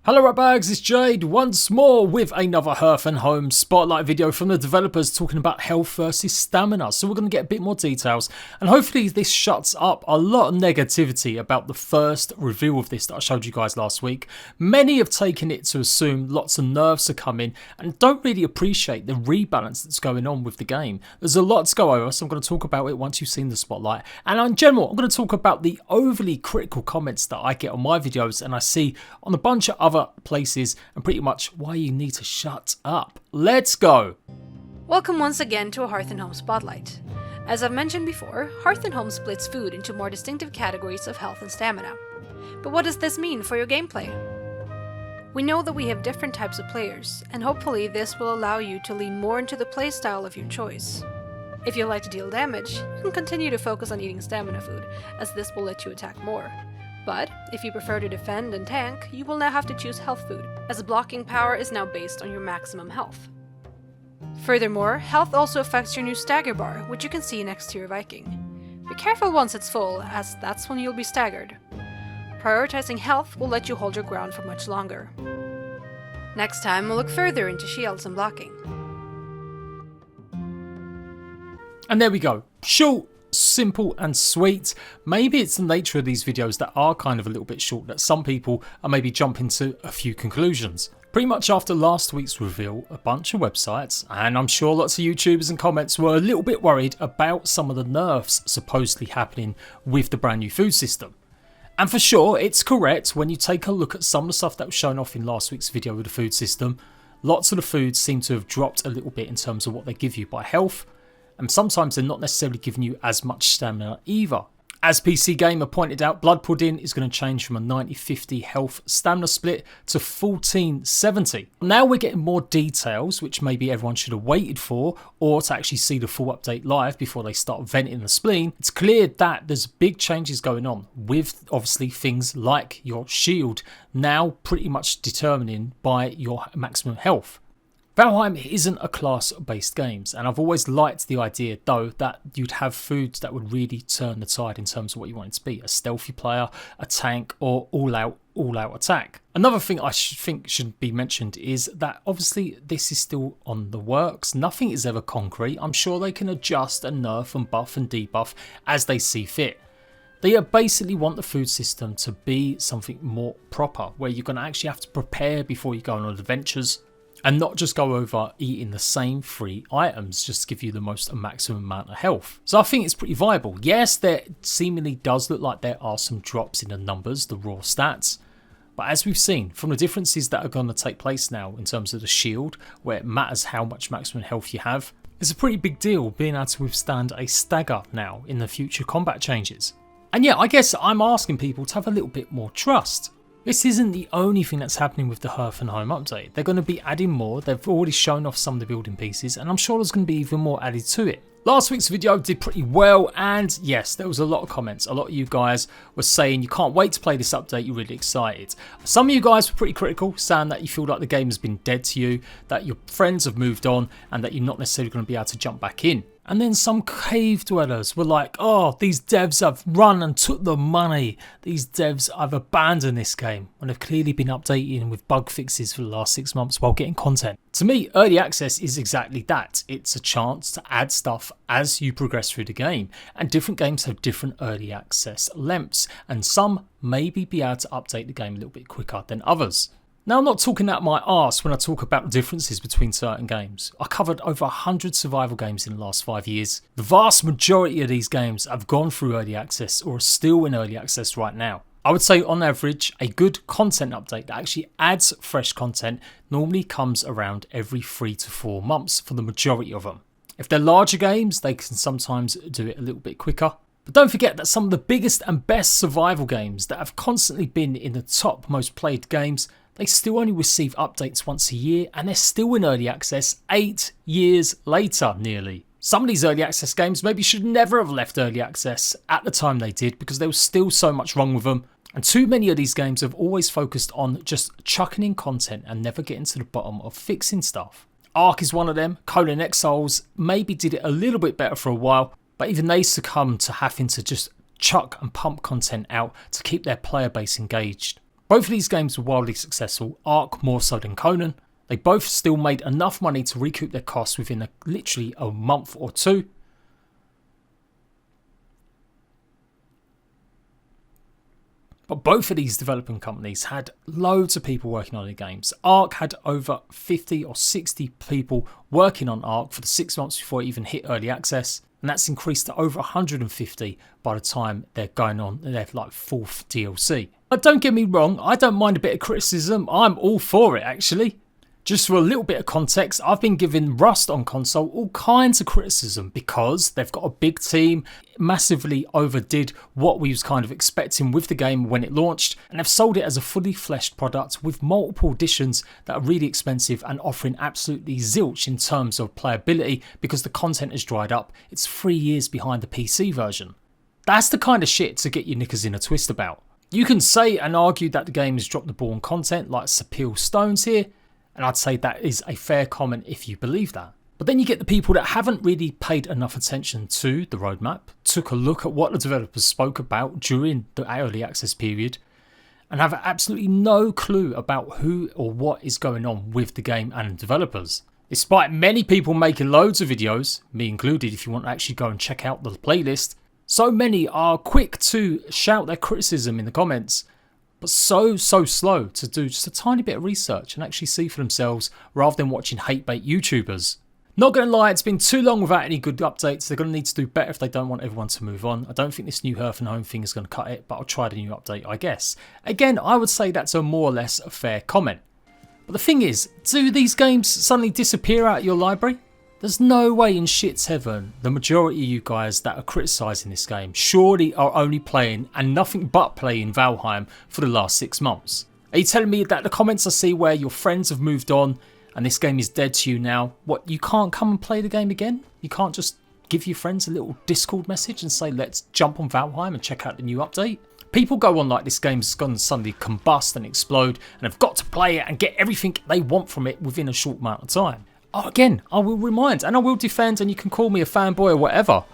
Hello ratbags, it's Jade once more with another Hearth and Home spotlight video from the developers talking about health versus stamina. So we're going to get a bit more details and hopefully this shuts up a lot of negativity about the first reveal of this that I showed you guys last week. Many have taken it to assume lots of nerfs are coming and don't really appreciate the rebalance that's going on with the game. There's a lot to go over, so I'm going to talk about it once you've seen the spotlight. And in general, I'm going to talk about the overly critical comments that I get on my videos and I see on a bunch of other places and pretty much why you need to shut up. Let's go! Welcome once again to a Hearth and Home Spotlight. As I've mentioned before, Hearth and Home splits food into more distinctive categories of health and stamina. But what does this mean for your gameplay? We know that we have different types of players, and hopefully this will allow you to lean more into the playstyle of your choice. If you like to deal damage, you can continue to focus on eating stamina food, as this will let you attack more. But if you prefer to defend and tank, you will now have to choose health food, as blocking power is now based on your maximum health. Furthermore, health also affects your new stagger bar, which you can see next to your Viking. Be careful once it's full, as that's when you'll be staggered. Prioritizing health will let you hold your ground for much longer. Next time, we'll look further into shields and blocking. And there we go. Short, simple and sweet. Maybe it's the nature of these videos that are kind of a little bit short that some people are maybe jumping to a few conclusions. Pretty much after last week's reveal, a bunch of websites, and I'm sure lots of YouTubers and comments were a little bit worried about some of the nerfs supposedly happening with the brand new food system. And for sure, it's correct when you take a look at some of the stuff that was shown off in last week's video with the food system. Lots of the foods seem to have dropped a little bit in terms of what they give you by health, and sometimes they're not necessarily giving you as much stamina either. As PC Gamer pointed out, Blood Pudding is going to change from a 90-50 health stamina split to 14-70. Now we're getting more details, which maybe everyone should have waited for, or to actually see the full update live before they start venting the spleen. It's clear that there's big changes going on with obviously things like your shield now pretty much determining by your maximum health. Valheim isn't a class-based game, and I've always liked the idea though that you'd have foods that would really turn the tide in terms of what you want it to be. A stealthy player, a tank, or all-out attack. Another thing I think should be mentioned is that obviously this is still on the works. Nothing is ever concrete. I'm sure they can adjust and nerf and buff and debuff as they see fit. They basically want the food system to be something more proper, where you're going to actually have to prepare before you go on adventures, and not just go over eating the same 3 items just to give you the most maximum amount of health. So I think it's pretty viable. Yes, there seemingly does look like there are some drops in the numbers, the raw stats. But as we've seen from the differences that are going to take place now in terms of the shield, where it matters how much maximum health you have, it's a pretty big deal being able to withstand a stagger now in the future combat changes. And yeah, I guess I'm asking people to have a little bit more trust. This isn't the only thing that's happening with the Hearth and Home update. They're going to be adding more. They've already shown off some of the building pieces, and I'm sure there's going to be even more added to it. Last week's video did pretty well, and yes, there was a lot of comments. A lot of you guys were saying you can't wait to play this update, you're really excited. Some of you guys were pretty critical, saying that you feel like the game has been dead to you, that your friends have moved on, and that you're not necessarily going to be able to jump back in. And then some cave dwellers were like, oh, these devs have run and took the money. These devs have abandoned this game when they've clearly been updating with bug fixes for the last 6 months while getting content. To me, early access is exactly that. It's a chance to add stuff as you progress through the game. And different games have different early access lengths. And some maybe be able to update the game a little bit quicker than others. Now, I'm not talking out my arse when I talk about the differences between certain games. I covered over 100 survival games in the last 5 years. The vast majority of these games have gone through early access or are still in early access right now. I would say on average, a good content update that actually adds fresh content normally comes around every 3 to 4 months for the majority of them. If they're larger games, they can sometimes do it a little bit quicker. But don't forget that some of the biggest and best survival games that have constantly been in the top most played games, they still only receive updates once a year, and they're still in early access 8 years later nearly. Some of these early access games maybe should never have left early access at the time they did because there was still so much wrong with them. And too many of these games have always focused on just chucking in content and never getting to the bottom of fixing stuff. Ark is one of them. Colon Exiles maybe did it a little bit better for a while, but even they succumbed to having to just chuck and pump content out to keep their player base engaged. Both of these games were wildly successful, Ark more so than Conan. They both still made enough money to recoup their costs within literally a month or two. But both of these developing companies had loads of people working on their games. Ark had over 50 or 60 people working on Ark for the 6 months before it even hit early access. And that's increased to over 150 by the time they're going on their fourth DLC. But don't get me wrong, I don't mind a bit of criticism. I'm all for it actually. Just for a little bit of context, I've been giving Rust on console all kinds of criticism because they've got a big team, massively overdid what we was kind of expecting with the game when it launched, and they've sold it as a fully fleshed product with multiple editions that are really expensive and offering absolutely zilch in terms of playability because the content has dried up. It's 3 years behind the PC version. That's the kind of shit to get your knickers in a twist about. You can say and argue that the game has dropped the ball on content like Sapil Stones here, and I'd say that is a fair comment if you believe that. But then you get the people that haven't really paid enough attention to the roadmap, took a look at what the developers spoke about during the early access period, and have absolutely no clue about who or what is going on with the game and the developers. Despite many people making loads of videos, me included if you want to actually go and check out the playlist, so many are quick to shout their criticism in the comments, but so slow to do just a tiny bit of research and actually see for themselves rather than watching hate bait YouTubers. Not going to lie, it's been too long without any good updates. They're going to need to do better if they don't want everyone to move on. I don't think this new Hearth and Home thing is going to cut it, but I'll try the new update, I guess. Again, I would say that's a more or less a fair comment. But the thing is, do these games suddenly disappear out of your library? There's no way in shit's heaven the majority of you guys that are criticising this game surely are only playing and nothing but playing Valheim for the last 6 months. Are you telling me that the comments I see where your friends have moved on and this game is dead to you now, what, you can't come and play the game again? You can't just give your friends a little Discord message and say let's jump on Valheim and check out the new update? People go on like this game's going to suddenly combust and explode and have got to play it and get everything they want from it within a short amount of time. Again, I will remind and I will defend, and you can call me a fanboy or whatever.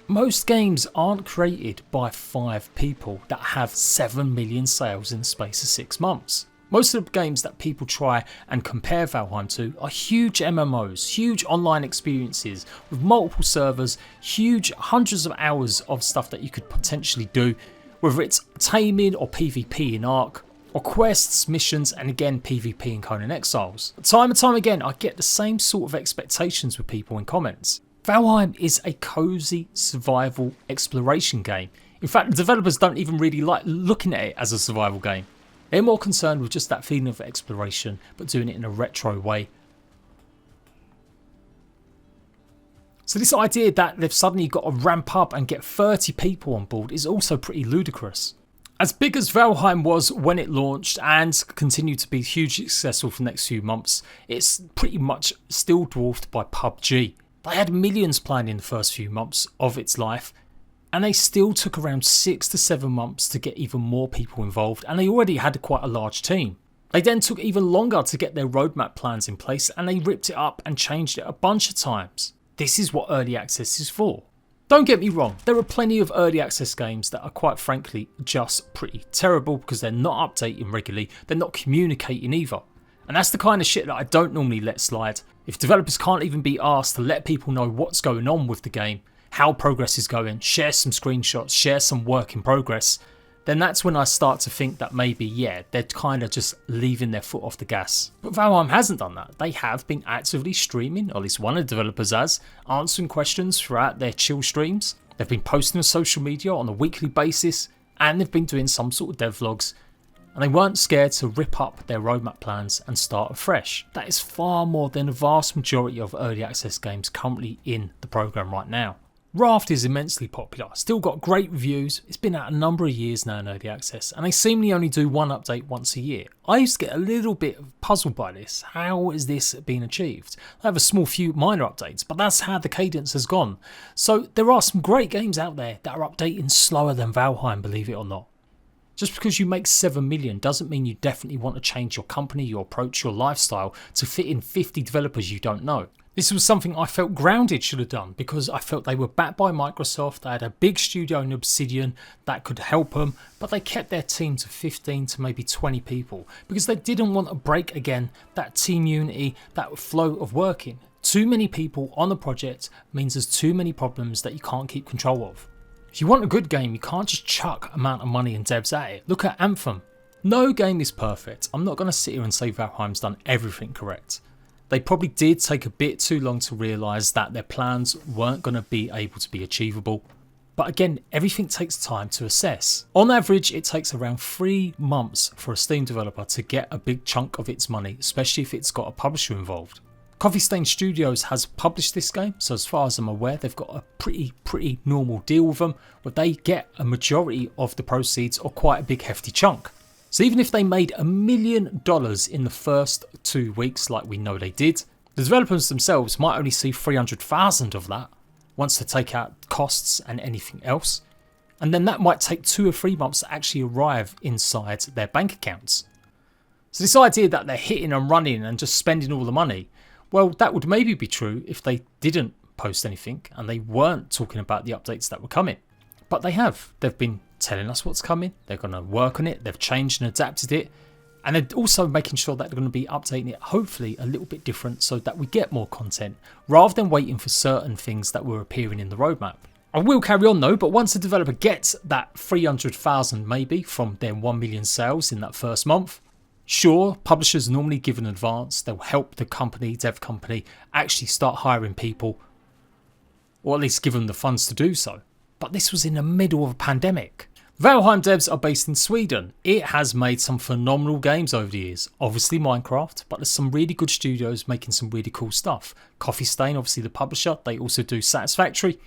Most games aren't created by 5 people that have 7 million sales in the space of 6 months. Most of the games that people try and compare Valheim to are huge MMOs, huge online experiences with multiple servers, huge hundreds of hours of stuff that you could potentially do, whether it's taming or PvP in Ark, or quests, missions, and again PvP in Conan Exiles. Time and time again I get the same sort of expectations with people in comments. Valheim is a cosy survival exploration game. In fact, the developers don't even really like looking at it as a survival game. They're more concerned with just that feeling of exploration, but doing it in a retro way. So this idea that they've suddenly got to ramp up and get 30 people on board is also pretty ludicrous. As big as Valheim was when it launched and continued to be hugely successful for the next few months, it's pretty much still dwarfed by PUBG. They had millions playing in the first few months of its life, and they still took around 6 to 7 months to get even more people involved, and they already had quite a large team. They then took even longer to get their roadmap plans in place, and they ripped it up and changed it a bunch of times. This is what early access is for. Don't get me wrong, there are plenty of early access games that are quite frankly just pretty terrible because they're not updating regularly, they're not communicating either. And that's the kind of shit that I don't normally let slide. If developers can't even be asked to let people know what's going on with the game, how progress is going, share some screenshots, share some work in progress, then that's when I start to think that maybe, yeah, they're kind of just leaving their foot off the gas. But Valheim hasn't done that. They have been actively streaming, or at least one of the developers has, answering questions throughout their chill streams. They've been posting on social media on a weekly basis, and they've been doing some sort of devlogs, and they weren't scared to rip up their roadmap plans and start afresh. That is far more than the vast majority of early access games currently in the program right now. Raft is immensely popular, still got great reviews, it's been out a number of years now in early access, and they seemingly only do one update once a year. I used to get a little bit puzzled by this. How is this being achieved? They have a small few minor updates, but that's how the cadence has gone. So there are some great games out there that are updating slower than Valheim, believe it or not. Just because you make 7 million doesn't mean you definitely want to change your company, your approach, your lifestyle to fit in 50 developers you don't know. This was something I felt Grounded should have done because I felt they were backed by Microsoft, they had a big studio in Obsidian that could help them, but they kept their team to 15 to maybe 20 people because they didn't want to break again that team unity, that flow of working. Too many people on the project means there's too many problems that you can't keep control of. If you want a good game, you can't just chuck amount of money and devs at it. Look at Anthem. No game is perfect. I'm not going to sit here and say Valheim's done everything correct. They probably did take a bit too long to realise that their plans weren't going to be able to be achievable. But again, everything takes time to assess. On average, it takes around 3 months for a Steam developer to get a big chunk of its money, especially if it's got a publisher involved. Coffee Stain Studios has published this game, so as far as I'm aware, they've got a pretty normal deal with them, where they get a majority of the proceeds or quite a big hefty chunk. So even if they made $1 million in the first 2 weeks, like we know they did, the developers themselves might only see 300,000 of that once they take out costs and anything else, and then that might take 2 or 3 months to actually arrive inside their bank accounts. So this idea that they're hitting and running and just spending all the money, well, that would maybe be true if they didn't post anything and they weren't talking about the updates that were coming. But they have. They've been telling us what's coming. They're going to work on it. They've changed and adapted it. And they're also making sure that they're going to be updating it, hopefully a little bit different so that we get more content rather than waiting for certain things that were appearing in the roadmap. I will carry on though, but once a developer gets that 300,000 maybe from their 1 million sales in that first month, sure, publishers normally give an advance. They'll help the company, dev company, actually start hiring people, or at least give them the funds to do so. But this was in the middle of a pandemic. Valheim devs are based in Sweden. It has made some phenomenal games over the years. Obviously Minecraft, but there's some really good studios making some really cool stuff. Coffee Stain, obviously the publisher, they also do Satisfactory.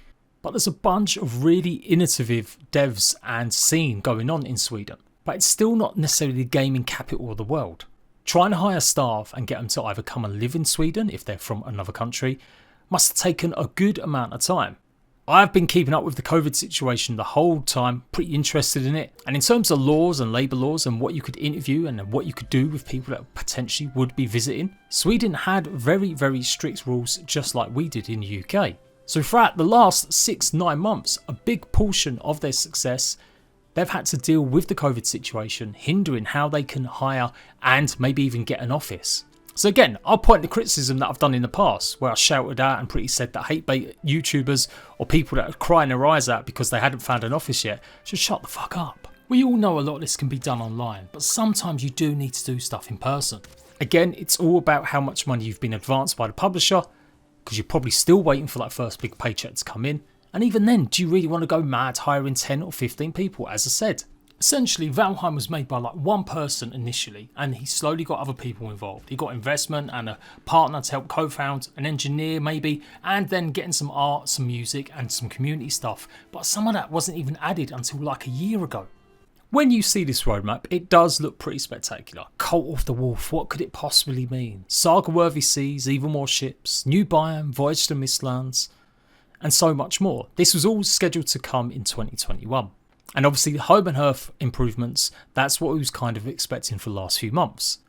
But there's a bunch of really innovative devs and scene going on in Sweden. But it's still not necessarily the gaming capital of the world. Trying to hire staff and get them to either come and live in Sweden if they're from another country must have taken a good amount of time. I've been keeping up with the COVID situation the whole time, pretty interested in it. And in terms of laws and labour laws and what you could interview and what you could do with people that potentially would be visiting, Sweden had very strict rules just like we did in the UK. So throughout the last 6-9 months, a big portion of their success, they've had to deal with the COVID situation, hindering how they can hire and maybe even get an office. So again, I'll point the criticism that I've done in the past, where I shouted out and pretty said that hate bait YouTubers or people that are crying their eyes out because they hadn't found an office yet should shut the fuck up. We all know a lot of this can be done online, but sometimes you do need to do stuff in person. Again, it's all about how much money you've been advanced by the publisher, because you're probably still waiting for that first big paycheck to come in. And even then, do you really want to go mad hiring 10 or 15 people, as I said? Essentially, Valheim was made by like one person initially, and he slowly got other people involved. He got investment and a partner to help co-found, an engineer maybe, and then getting some art, some music, and some community stuff. But some of that wasn't even added until like a year ago. When you see this roadmap, it does look pretty spectacular. Cult of the Wolf, what could it possibly mean? Saga-worthy seas, even more ships, new biome, voyage to Mistlands, and so much more. This was all scheduled to come in 2021. And obviously the Home and Hearth improvements, that's what we was kind of expecting for the last few months.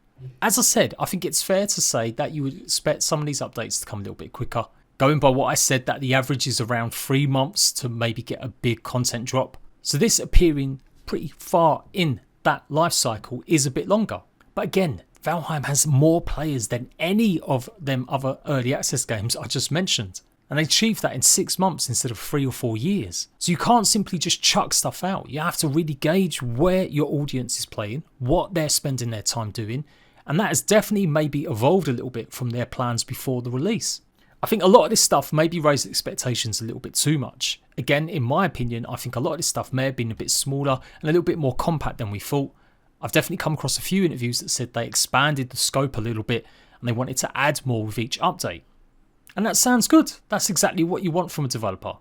As I said, I think it's fair to say that you would expect some of these updates to come a little bit quicker. Going by what I said, that the average is around 3 months to maybe get a big content drop. So this appearing pretty far in that life cycle is a bit longer. But again, Valheim has more players than any of them other early access games I just mentioned. And they achieved that in 6 months instead of 3 or 4 years. So you can't simply just chuck stuff out. You have to really gauge where your audience is playing, what they're spending their time doing. And that has definitely maybe evolved a little bit from their plans before the release. I think a lot of this stuff maybe raised expectations a little bit too much. Again, in my opinion, I think a lot of this stuff may have been a bit smaller and a little bit more compact than we thought. I've definitely come across a few interviews that said they expanded the scope a little bit and they wanted to add more with each update. And that sounds good. That's exactly what you want from a developer.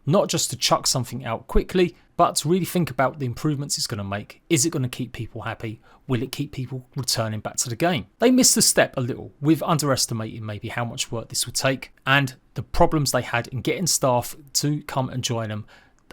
Not just to chuck something out quickly, but to really think about the improvements it's going to make. Is it going to keep people happy? Will it keep people returning back to the game? They missed a step a little with underestimating maybe how much work this would take, and the problems they had in getting staff to come and join them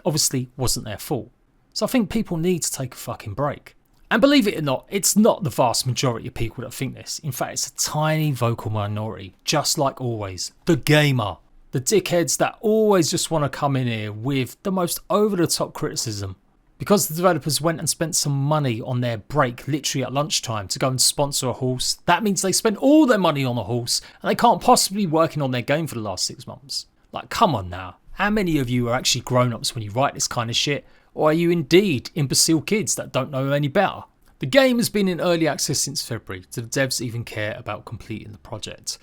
obviously wasn't their fault. So I think people need to take a fucking break. And believe it or not, it's not the vast majority of people that think this. In fact, it's a tiny vocal minority, just like always. The gamer. The dickheads that always just want to come in here with the most over-the-top criticism. Because the developers went and spent some money on their break literally at lunchtime to go and sponsor a horse, that means they spent all their money on a horse and they can't possibly be working on their game for the last 6 months. Like, come on now. How many of you are actually grown-ups when you write this kind of shit? Or are you indeed imbecile kids that don't know any better? The game has been in early access since February. Do the devs even care about completing the project?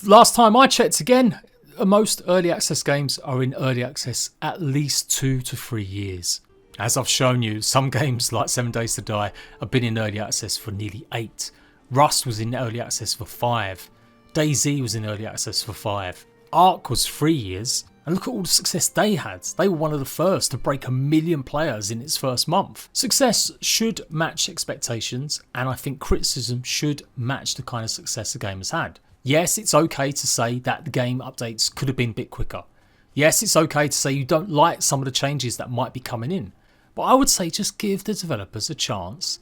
Last time I checked again, most early access games are in early access at least 2 to 3 years. As I've shown you, some games like 7 Days to Die have been in early access for nearly 8. Rust was in early access for 5. DayZ was in early access for 5. Ark was 3 years. And look at all the success they had. They were one of the first to break 1 million players in its first month. Success should match expectations, and I think criticism should match the kind of success the game has had. Yes, it's okay to say that the game updates could have been a bit quicker. Yes, it's okay to say you don't like some of the changes that might be coming in. But I would say just give the developers a chance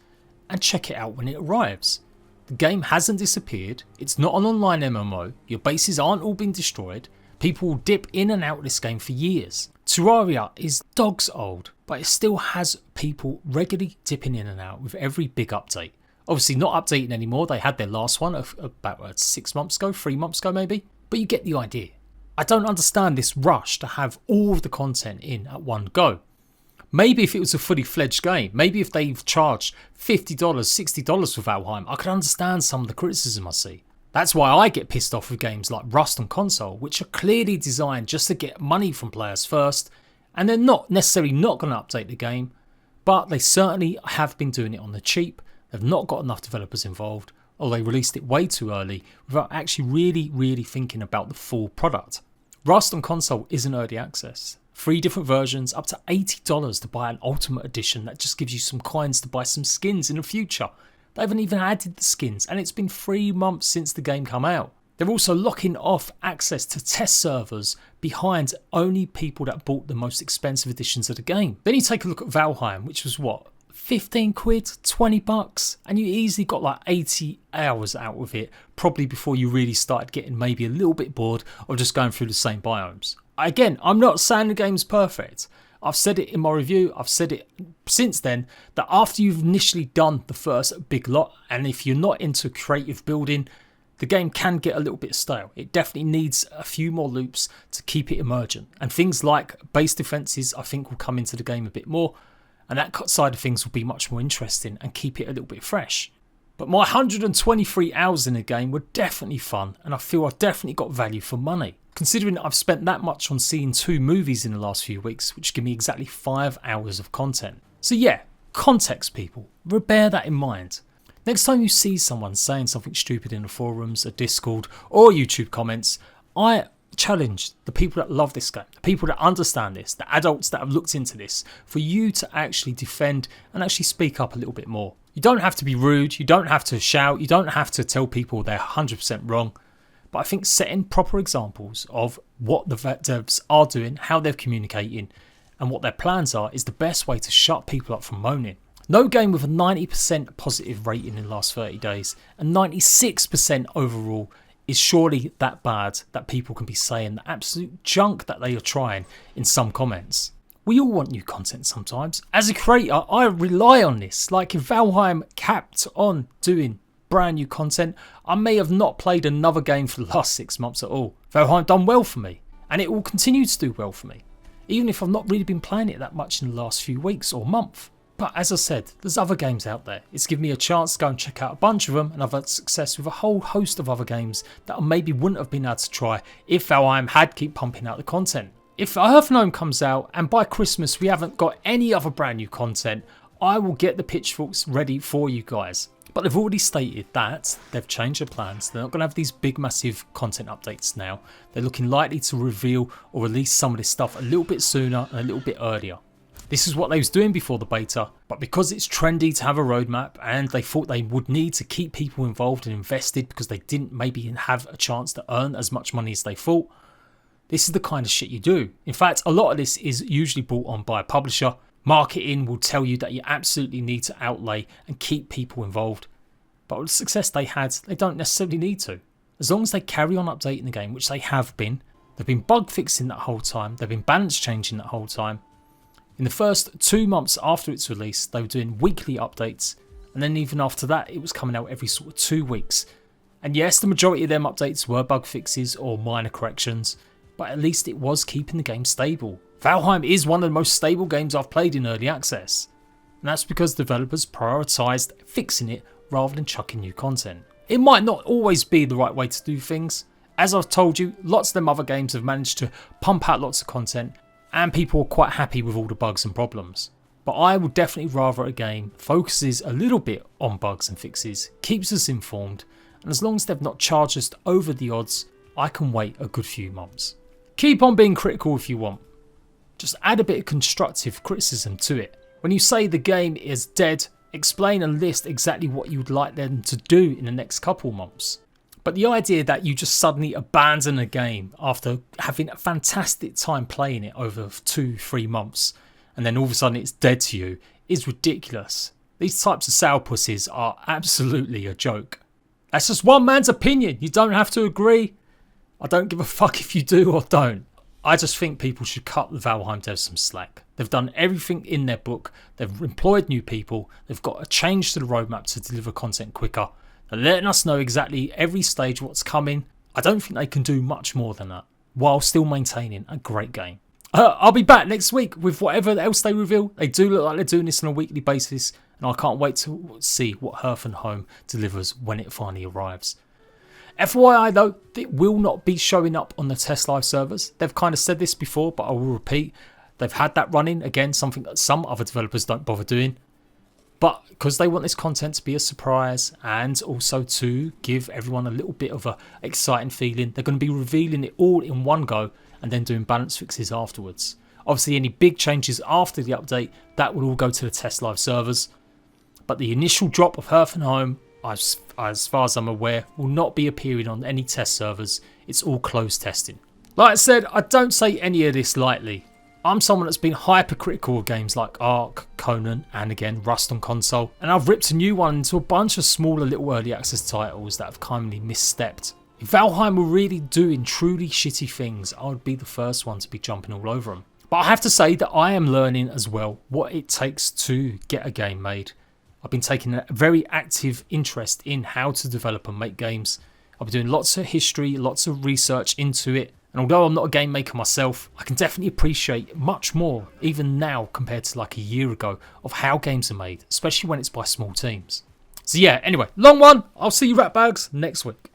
and check it out when it arrives. The game hasn't disappeared. It's not an online MMO. Your bases aren't all being destroyed. People will dip in and out of this game for years. Terraria is dogs old, but it still has people regularly dipping in and out with every big update. Obviously not updating anymore, they had their last one about 6 months ago, 3 months ago maybe, but you get the idea. I don't understand this rush to have all of the content in at one go. Maybe if it was a fully fledged game, maybe if they've charged $50, $60 for Valheim, I could understand some of the criticism I see. That's why I get pissed off with games like Rust on console, which are clearly designed just to get money from players first, and they're not necessarily not going to update the game, but they certainly have been doing it on the cheap. They've not got enough developers involved, or they released it way too early without actually really thinking about the full product. Rust on console isn't early access. 3 different versions, up to $80 to buy an Ultimate Edition that just gives you some coins to buy some skins in the future. They haven't even added the skins, and it's been 3 months since the game come out. They're also locking off access to test servers behind only people that bought the most expensive editions of the game. Then you take a look at Valheim, which was what, 15 quid, 20 bucks, and you easily got like 80 hours out of it, probably before you really started getting maybe a little bit bored of just going through the same biomes. Again, I'm not saying the game's perfect. I've said it in my review, I've said it since then, that after you've initially done the first big lot, and if you're not into creative building, the game can get a little bit stale. It definitely needs a few more loops to keep it emergent. And things like base defences I think will come into the game a bit more, and that side of things will be much more interesting and keep it a little bit fresh. But my 123 hours in the game were definitely fun, and I feel I've definitely got value for money. Considering that I've spent that much on seeing 2 movies in the last few weeks, which give me exactly 5 hours of content. So yeah, context people, bear that in mind. Next time you see someone saying something stupid in the forums, a Discord or YouTube comments, I challenge the people that love this game, the people that understand this, the adults that have looked into this, for you to actually defend and actually speak up a little bit more. You don't have to be rude, you don't have to shout, you don't have to tell people they're 100% wrong. But I think setting proper examples of what the devs are doing, how they're communicating, and what their plans are is the best way to shut people up from moaning. No game with a 90% positive rating in the last 30 days and 96% overall is surely that bad that people can be saying the absolute junk that they are trying in some comments. We all want new content sometimes. As a creator, I rely on this. Like if Valheim kept on doing brand new content, I may have not played another game for the last 6 months at all. Valheim done well for me, and it will continue to do well for me, even if I've not really been playing it that much in the last few weeks or month. But as I said, there's other games out there. It's given me a chance to go and check out a bunch of them, and I've had success with a whole host of other games that I maybe wouldn't have been able to try if Valheim had keep pumping out the content. If Hearth comes out and by Christmas we haven't got any other brand new content, I will get the pitchforks ready for you guys. But they've already stated that they've changed their plans. They're not going to have these big massive content updates now. They're looking likely to reveal or release some of this stuff a little bit sooner and a little bit earlier. This is what they was doing before the beta, but because it's trendy to have a roadmap and they thought they would need to keep people involved and invested because they didn't maybe have a chance to earn as much money as they thought, this is the kind of shit you do. In fact, a lot of this is usually brought on by a publisher. Marketing will tell you that you absolutely need to outlay and keep people involved. But with the success they had, they don't necessarily need to. As long as they carry on updating the game, which they have been, they've been bug fixing that whole time, they've been balance changing that whole time. In the first 2 months after its release, they were doing weekly updates, and then even after that, it was coming out every sort of 2 weeks. And yes, the majority of them updates were bug fixes or minor corrections, but at least it was keeping the game stable. Valheim is one of the most stable games I've played in early access, and that's because developers prioritised fixing it rather than chucking new content. It might not always be the right way to do things. As I've told you, lots of them other games have managed to pump out lots of content and people are quite happy with all the bugs and problems. But I would definitely rather a game focuses a little bit on bugs and fixes, keeps us informed, and as long as they've not charged us over the odds, I can wait a good few months. Keep on being critical if you want. Just add a bit of constructive criticism to it. When you say the game is dead, explain and list exactly what you would like them to do in the next couple months. But the idea that you just suddenly abandon a game after having a fantastic time playing it over 2-3 months and then all of a sudden it's dead to you is ridiculous. These types of sourpusses are absolutely a joke. That's just one man's opinion. You don't have to agree. I don't give a fuck if you do or don't. I just think people should cut the Valheim devs some slack. They've done everything in their book. They've employed new people. They've got a change to the roadmap to deliver content quicker. They're letting us know exactly every stage what's coming. I don't think they can do much more than that while still maintaining a great game. I'll be back next week with whatever else they reveal. They do look like they're doing this on a weekly basis, and I can't wait to see what Hearth and Home delivers when it finally arrives. FYI though, it will not be showing up on the test live servers. They've kind of said this before, but I will repeat. They've had that running, again, something that some other developers don't bother doing. But because they want this content to be a surprise and also to give everyone a little bit of a exciting feeling, they're going to be revealing it all in one go and then doing balance fixes afterwards. Obviously any big changes after the update, that will all go to the test live servers. But the initial drop of Hearth and Home, as far as I'm aware, will not be appearing on any test servers. It's all closed testing. Like I said, I don't say any of this lightly. I'm someone that's been hypercritical of games like Ark, Conan, and again Rust on console, and I've ripped a new one into a bunch of smaller little early access titles that have kindly misstepped. If Valheim were really doing truly shitty things, I would be the first one to be jumping all over them. But I have to say that I am learning as well what it takes to get a game made. I've been taking a very active interest in how to develop and make games. I've been doing lots of history, lots of research into it. And although I'm not a game maker myself, I can definitely appreciate much more, even now compared to like a year ago, of how games are made, especially when it's by small teams. So yeah, anyway, long one. I'll see you ratbags next week.